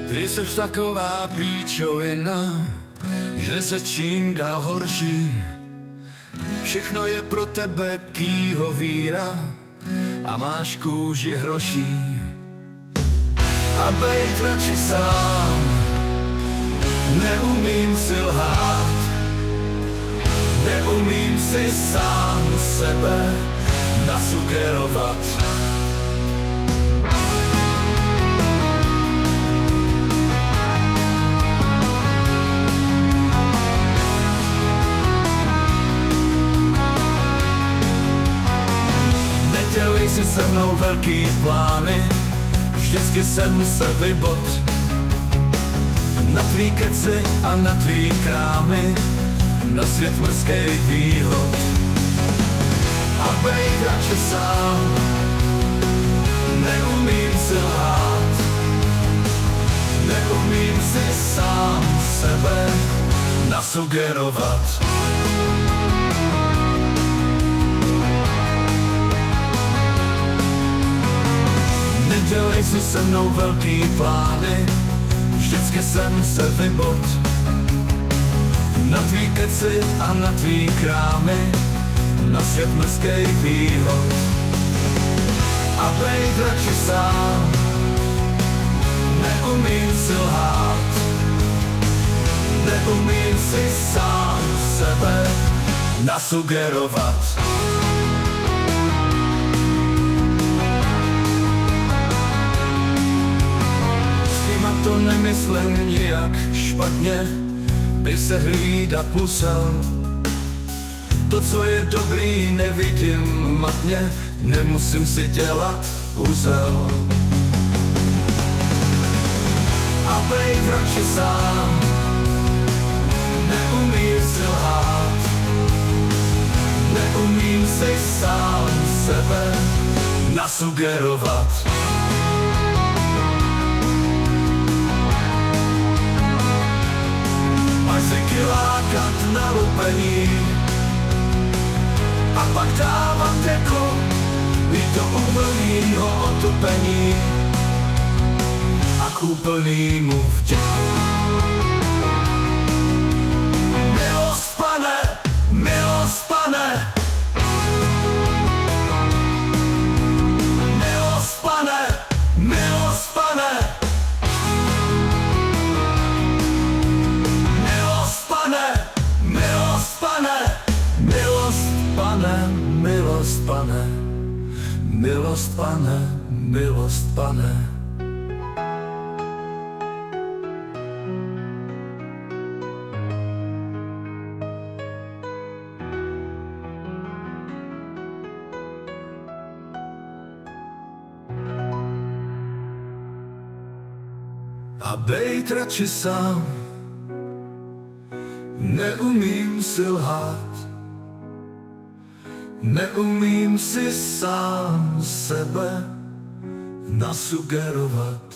Ty seš taková píčovina, že se čím dál horší. Všechno je pro tebe kýhovíra a máš kůži hroší. A bejt radši sám, neumím si lhát, neumím si sám sebe nasugerovat. Nedělej si se mnou velký plány, vždycky jsem se vybod na tvý keci a na tvý krámy, na svět mrzkej výhod. A bejt radši sám, neumím si lhát, neumím si sám sebe nasugerovat. Nedělej si se mnou velký plány, vždycky jsem se vybod na tvý keci a na tvý krámy, na svět mrzkej výhod. A bejt radši sám, neumím si lhát, neumím si sám sebe nasugerovat. To nemyslím nijak špatně, by se hlídat musel. To, co je dobrý, nevidím matně, nemusím si dělat uzel. A bejt radši sám, neumím si lhát, neumím si sám sebe nasugerovat. Máš lákat na lupení a pak dávat deko i do úplnýho otupení a k úplnýmu vděku. Milost, pane, milost, pane, milost, pane, milost, pane, milost, pane, milost, pane, milost, pane, milost, pane, milost, pane. A bejt radši sám, neumím si lhát, neumím si sám sebe nasugerovat.